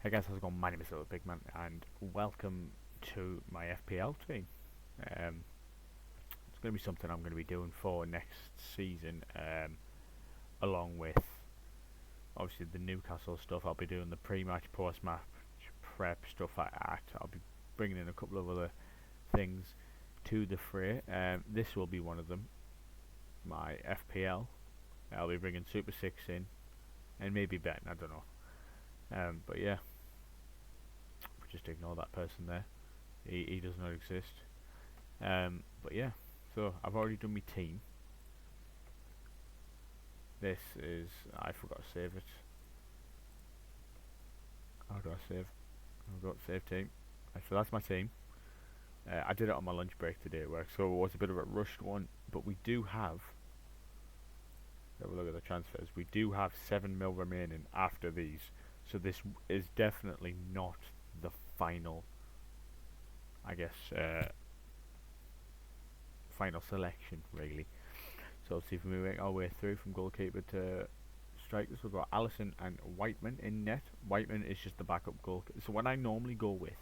Hey guys, how's it going? My name is Little Big Man, and welcome to my FPL team. It's going to be something I'm going to be doing for next season, along with obviously the Newcastle stuff. I'll be doing the pre-match, post-match prep stuff like that. I'll be bringing in a couple of other things to the fray. This will be one of them. My FPL. I'll be bringing Super Six in, and maybe betting. I don't know. But yeah. Just ignore that person there. He does not exist. But yeah, so I've already done my team. This is, I forgot to save it. How do I save? I've got save team. So that's my team. I did it on my lunch break today at work, so it was a bit of a rushed one. But we do have a look at the transfers. We do have 7 mil remaining after these, so this is definitely not the final, I guess, final selection really. So let's see if we make our way through from goalkeeper to strikers. We've got Allison and Whiteman in net. Whiteman is just the backup goalkeeper. So what I normally go with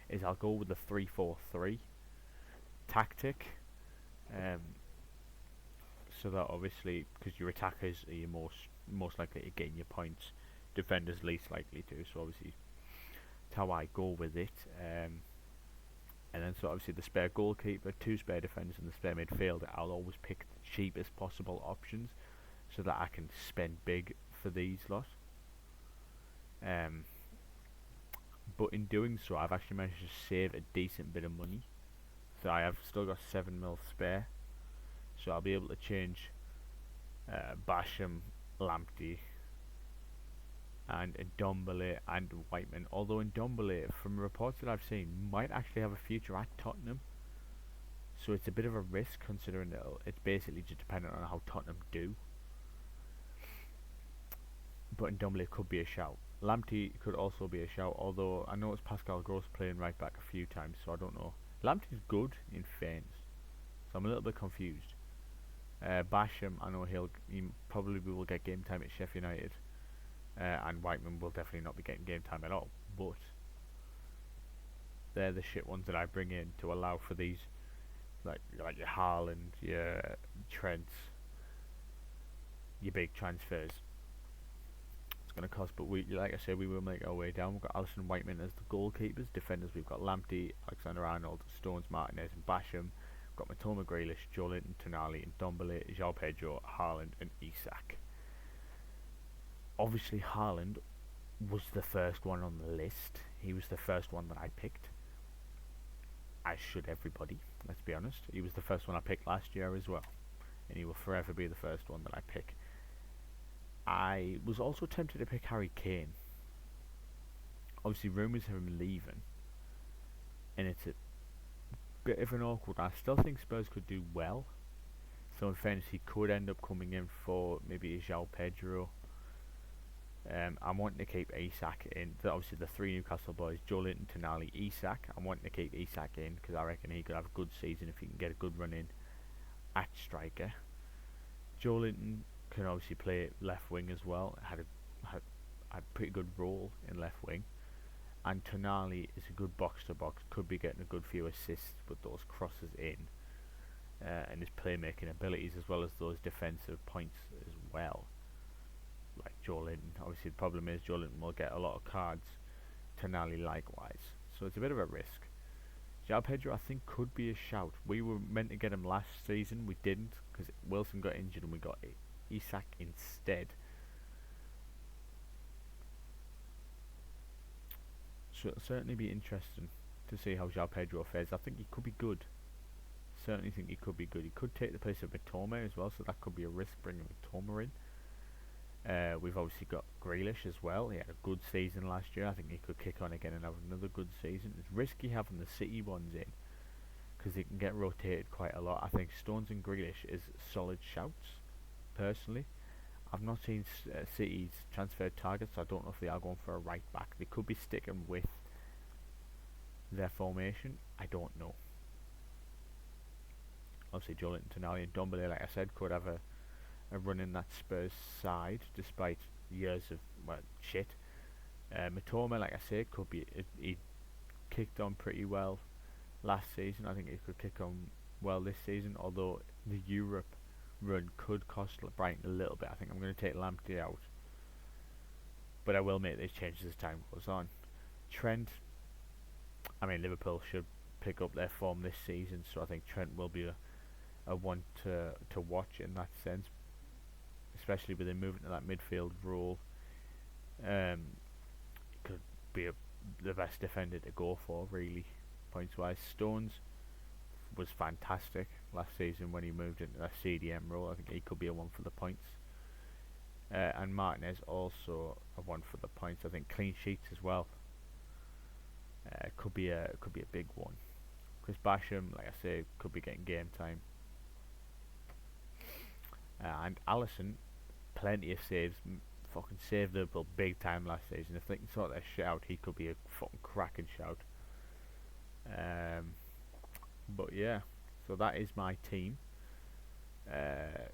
is I'll go with the 3-4-3 tactic, so that obviously, because your attackers are your most likely to gain your points, defenders least likely to. So obviously that's how I go with it. And then so obviously the spare goalkeeper, 2 spare defenders and the spare midfielder, I'll always pick the cheapest possible options so that I can spend big for these lot. But in doing so, I've actually managed to save a decent bit of money. So I have still got 7 mil spare, so I'll be able to change Basham, Lamptey, and Ndombele and Whiteman. Although Ndombele, from reports that I've seen, might actually have a future at Tottenham, so it's a bit of a risk considering that it's basically just dependent on how Tottenham do. But Ndombele could be a shout. Lamptey could also be a shout, although I noticed Pascal Gross playing right back a few times, so I don't know. Lamptey's good in fairness, so I'm a little bit confused. Basham, I know he probably will get game time at Sheffield United. And Whiteman will definitely not be getting game time at all, but they're the shit ones that I bring in to allow for these, like your Haaland, your Trent, your big transfers. It's going to cost, but we, like I said, we will make our way down. We've got Alisson, Whiteman as the goalkeepers. Defenders, we've got Lamptey, Alexander-Arnold, Stones, Martinez and Basham. We've got Matoma, Grealish, Joelinton, Tonali and Ndombele, João Pedro, Haaland and Isak. Obviously Haaland was the first one on the list. He was the first one that I picked, as should everybody, let's be honest. He was the first one I picked last year as well, and he will forever be the first one that I pick. I was also tempted to pick Harry Kane. Obviously rumours of him leaving, and it's a bit of an awkward one. I still think Spurs could do well, so in fairness he could end up coming in for maybe a João Pedro. I'm wanting to keep Isak in. Obviously the 3 Newcastle boys, Joelinton, Tonali, Isak. I'm wanting to keep Isak in because I reckon he could have a good season if he can get a good run in at striker. Joelinton can obviously play left wing as well. Had a pretty good role in left wing. And Tonali is a good box to box. Could be getting a good few assists with those crosses in, and his playmaking abilities as well as those defensive points as well. Like Joelinton, obviously the problem is Joelinton will get a lot of cards, Tonali likewise, so it's a bit of a risk. João Pedro I think could be a shout. We were meant to get him last season, we didn't because Wilson got injured and we got Isak instead. So it'll certainly be interesting to see how João Pedro fares. I think he could be good. Certainly think he could be good. He could take the place of Matoma as well, so that could be a risk bringing Matoma in. We've obviously got Grealish as well. He had a good season last year. I think he could kick on again and have another good season. It's risky having the City ones in because they can get rotated quite a lot. I think Stones and Grealish is solid shouts, personally. I've not seen City's transfer targets, so I don't know if they are going for a right back. They could be sticking with their formation. I don't know. Obviously Joelinton, Tonali and Ndombele, like I said, could have a run in that Spurs side, despite years of shit. Matoma, like I say, could be. He kicked on pretty well last season. I think he could kick on well this season. Although the Europe run could cost Brighton a little bit. I think I'm going to take Lamptey out, but I will make these changes as time goes on. Trent. I mean, Liverpool should pick up their form this season, so I think Trent will be a one to watch in that sense, especially with him moving to that midfield role. He could be the best defender to go for, really, points wise. Stones was fantastic last season when he moved into that CDM role. I think he could be a one for the points. And Martinez also a one for the points. I think clean sheets as well. Could be a big one. Chris Basham, like I say, could be getting game time. And Allison, plenty of saves. Fucking saved Liverpool big time last season. If they can sort their shit out, he could be a fucking cracking shout. But yeah, so that is my team.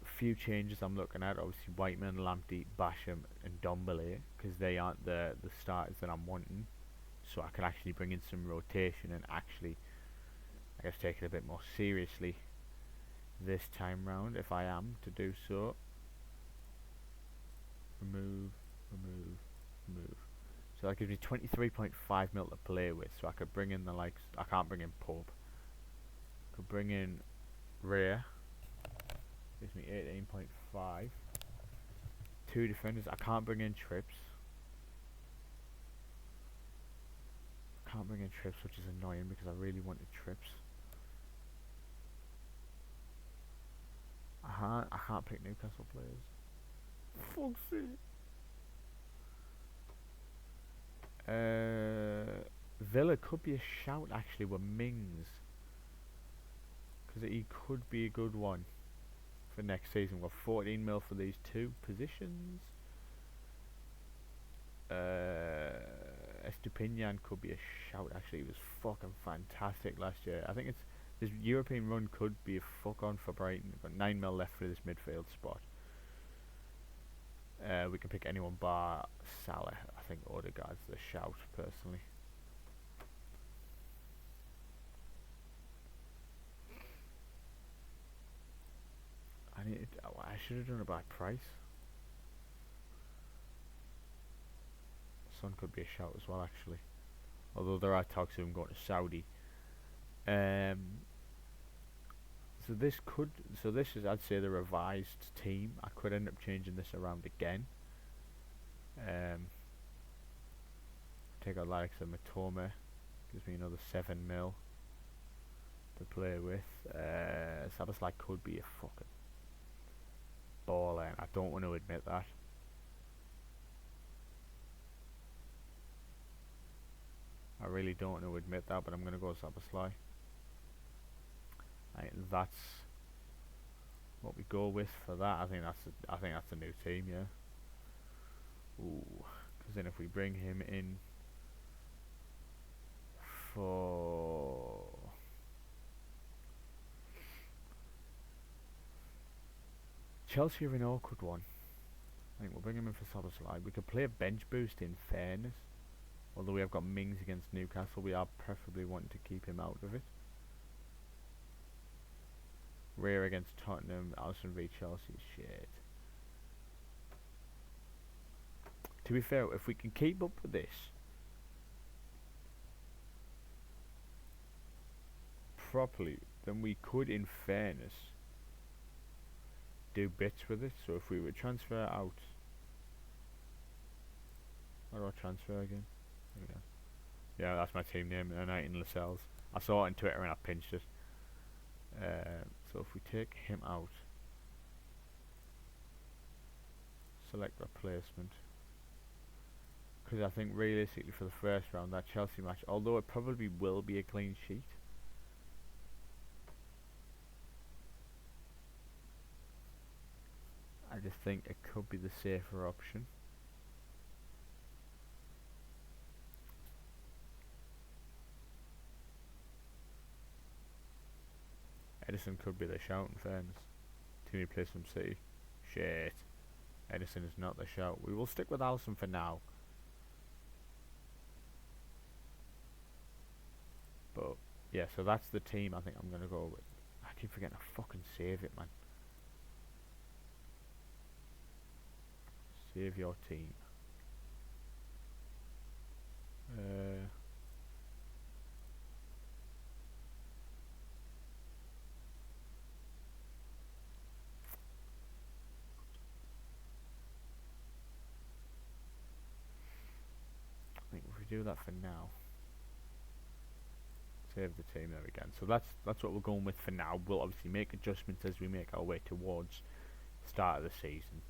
Few changes I'm looking at. Obviously, Whiteman, Lamptey, Basham, and Dombele, because they aren't the starters that I'm wanting. So I can actually bring in some rotation and actually, I guess, take it a bit more seriously this time round if I am to do so. Remove. So that gives me 23.5 mil to play with. So I could bring in the likes. I can't bring in Pope. Could bring in Rare. Gives me 18.5. Two defenders. I can't bring in Trips. Can't bring in Trips, which is annoying because I really wanted Trips. I can't pick Newcastle players. Fuck's sake. Villa could be a shout actually with Mings, because he could be a good one for next season. We've got 14 mil for these two positions. Estupinian could be a shout actually. He was fucking fantastic last year. I think this European run could be a fuck on for Brighton. We've got 9 mil left for this midfield spot. We can pick anyone bar Salah. I think Odegaard's the shout, personally. I should have done it by price. Son could be a shout as well, actually. Although there are talks of him going to Saudi. So this is, I'd say, the revised team. I could end up changing this around again. Take out Larix and Matoma. Gives me another 7 mil to play with. Sabaslai could be a fucking baller, and I don't want to admit that. I really don't want to admit that, but I'm going to go Sabaslai. That's what we go with for that. I think that's a new team, yeah. Ooh, because then if we bring him in for Chelsea are an awkward one. I think we'll bring him in for Sabaslai. We could play a bench boost in fairness. Although we have got Mings against Newcastle, we are preferably wanting to keep him out of it. Rare against Tottenham, Alisson v Chelsea, shit. To be fair, if we can keep up with this properly, then we could, in fairness, do bits with it. So if we would transfer out, how do I transfer again? There we go. Yeah, that's my team name, United Lascelles. I saw it on Twitter and I pinched it. So if we take him out, select replacement, because I think realistically for the first round, that Chelsea match, although it probably will be a clean sheet, I just think it could be the safer option. Edison could be the shout, in fairness. Team plays from City. Shit. Edison is not the shout. We will stick with Alisson for now. Yeah, so that's the team I think I'm going to go with. I keep forgetting to fucking save it, man. Save your team. Uh, I think if we do that for now, save the team there again. So that's what we're going with for now. We'll obviously make adjustments as we make our way towards the start of the season.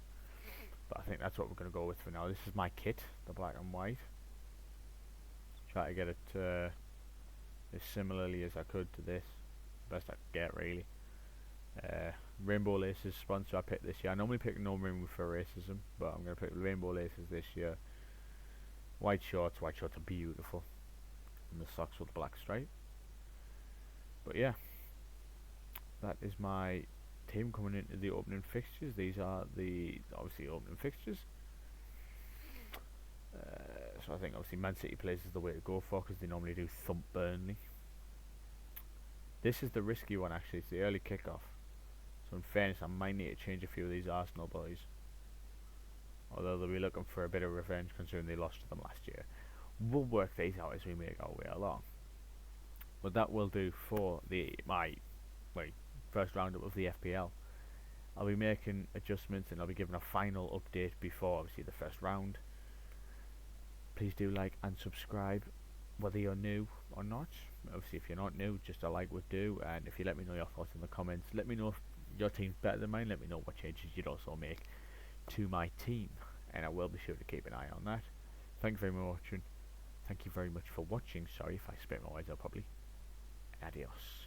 But I think that's what we're going to go with for now. This is my kit, the black and white. Try to get it as similarly as I could to this. Best I could get, really. Rainbow laces sponsor I picked this year. I normally pick no rainbow for racism, but I'm going to pick rainbow laces this year. White shorts are beautiful. And the socks with the black stripe. But yeah, that is my team coming into the opening fixtures. These are the obviously opening fixtures. So I think obviously Man City plays is the way to go for because they normally do thump Burnley. This is the risky one actually. It's the early kickoff. So in fairness, I might need to change a few of these Arsenal boys. Although they'll be looking for a bit of revenge considering they lost to them last year. We'll work these out as we make our way along. But that will do for my first roundup of the FPL. I'll be making adjustments and I'll be giving a final update before obviously the first round. Please do like and subscribe whether you're new or not. Obviously if you're not new, just a like would do, and if you let me know your thoughts in the comments, let me know if your team's better than mine, let me know what changes you'd also make to my team, and I will be sure to keep an eye on that. Thank you very much, and thank you very much for watching. Sorry if I spit my words out properly. Adios.